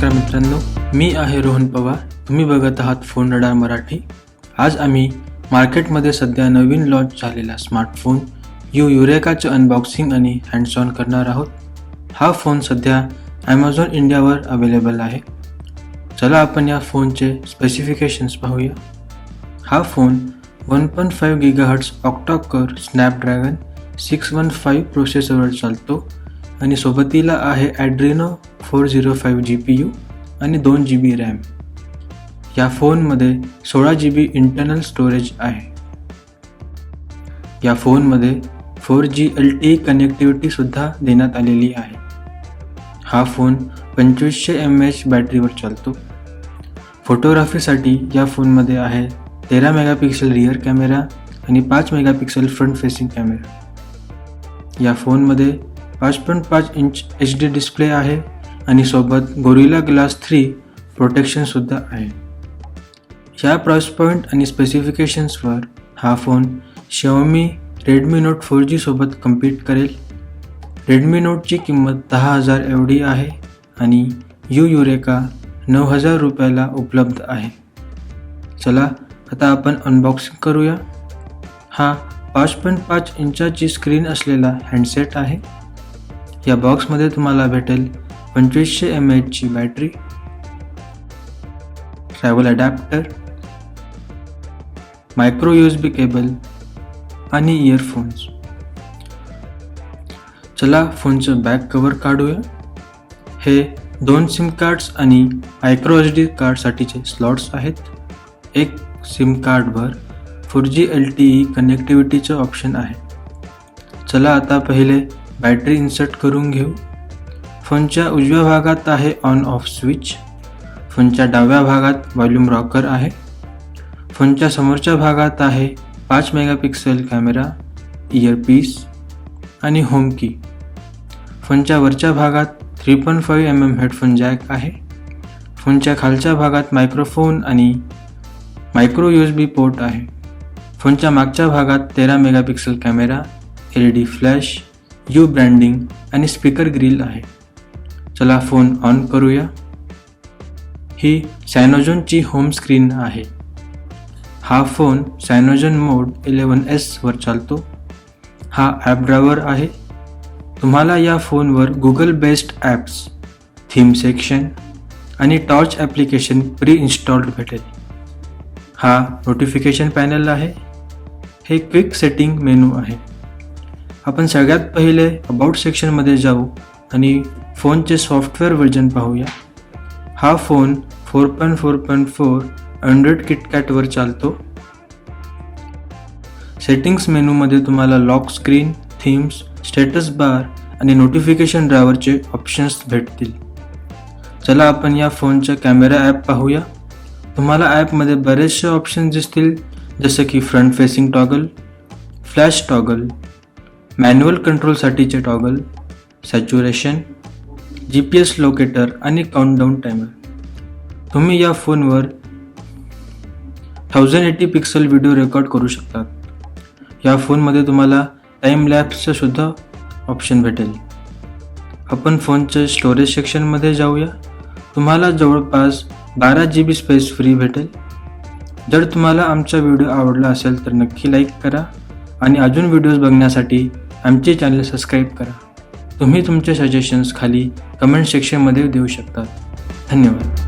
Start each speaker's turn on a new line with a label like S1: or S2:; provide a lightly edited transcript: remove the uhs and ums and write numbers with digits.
S1: नमस्कार मित्रांनो, मी आहे रोहन पवार. तुम्ही बघत आहात फोन रडार मराठी. आज आम्ही मार्केटमध्ये सध्या नवीन लॉन्च झालेला स्मार्टफोन युरेकाचे अनबॉक्सिंग आणि हँड्स ऑन करणार आहोत. हा फोन सध्या ॲमेझॉन इंडियावर अवेलेबल आहे. चला आपण या फोनचे स्पेसिफिकेशन्स पाहूया. हा फोन 1.5 GHz ऑक्टा-कोर स्नॅपड्रॅगन 615 प्रोसेसरवर चालतो आणि सोबतीला आहे ॲड्रेनो 405 GPU आणि 2 GB रॅम. या फोनमध्ये 16 GB इंटर्नल स्टोरेज आहे. या फोनमध्ये 4G LTE कनेक्टिव्हिटीसुद्धा देण्यात आलेली आहे. हा फोन 2500 mAh बॅटरीवर चालतो. फोटोग्राफीसाठी या फोनमध्ये आहे 13 मेगापिक्सल रियर कॅमेरा आणि 5 मेगापिक्सल फ्रंट फेसिंग कॅमेरा. या फोनमध्ये 5.5 इंच HD डिस्प्ले आहे आणि सोबत गोरिल्ला ग्लास 3 प्रोटेक्शनसुद्धा आहे. या प्राइस पॉईंट आणि स्पेसिफिकेशन्सवर हा phone Xiaomi Redmi Note 4G सोबत कम्पीट करेल. Redmi Noteची किंमत 10,000 एवढी आहे आणि युरेका 9,000 रुपयाला उपलब्ध आहे. चला आता आपण अनबॉक्सिंग करूया. हा 5.5 इंचाची स्क्रीन असलेला हँडसेट आहे. या बॉक्समध्ये तुम्हाला भेटेल 2500 mAhची battery, travel adapter, micro USB cable आणि इयरफोन्स. चला फोनचं बॅक कव्हर काढूया. हे 2 सिम कार्ड्स आणि मायक्रो SD कार्डसाठीचे स्लॉट्स आहेत. एक सिम कार्डवर 4G LTE कनेक्टिव्हिटीचं ऑप्शन आहे. चला आता पहिले बॅटरी इन्सर्ट करून घेऊ. फोनच्या उजव्या भागात आहे ऑन ऑफ स्विच. फोनच्या डाव्या भागात व्हॉल्यूम रॉकर आहे. फोनच्या समोरच्या भागात आहे 5 मेगापिक्सल कॅमेरा, इयरपीस आणि होम की. फोनच्या वरच्या भागात 3.5 mm हेडफोन जॅक आहे. फोनच्या खालच्या भागात मायक्रोफोन आणि मायक्रो USB पोर्ट आहे. फोनच्या मागच्या भागात 13 megapixel camera, LED flash, branding आणि स्पीकर ग्रिल आहे. चला फोन ऑन करूया. ही सायनोजनची होम स्क्रीन आहे. हा फोन सायनोजन मोड 11S वर चालतो. हा ॲप ड्रायव्हर आहे. तुम्हाला या फोनवर Google based apps, theme section आणि टॉर्च ॲप्लिकेशन प्री इन्स्टॉल्ड भेटेल. हा नोटिफिकेशन पॅनल आहे. हे क्विक सेटिंग मेनू आहे. आपण सगळ्यात पहिले अबाउट सेक्शनमध्ये जाऊ आणि फोनचे सॉफ्टवेअर व्हर्जन पाहूया. हा फोन 4.4.4 Android KitKatवर चालतो. सेटिंग्स मेनूमध्ये तुम्हाला lock screen, themes, status bar आणि नोटिफिकेशन ड्रायव्हरचे ऑप्शन्स भेटतील. चला आपण या फोनच्या कॅमेरा ॲप पाहूया. तुम्हाला ॲपमध्ये बरेचसे ऑप्शन्स दिसतील, जसं की front facing toggle, flash toggle, manual कंट्रोलसाठीचे टॉगल, सॅच्युरेशन, GPS लोकेटर आणि काउंटडाऊन टायमर. तुम्ही या फोनवर 1080 पिक्सल व्हिडिओ रेकॉर्ड करू शकतात. या फोनमध्ये तुम्हाला टाईम लॅप्सचं सुद्धा ऑप्शन भेटेल. आपण फोनच्या स्टोरेज सेक्शनमध्ये जाऊया. तुम्हाला जवळपास 12 GB स्पेस फ्री भेटेल. जर तुम्हाला आमचा व्हिडिओ आवडला असेल तर नक्की लाईक करा आणि अजून व्हिडिओज बघण्यासाठी आमचे चॅनल सबस्क्राईब करा. तुम्ही तुमचे सजेशन्स खाली कमेंट सेक्शनमध्ये देऊ शकता. धन्यवाद.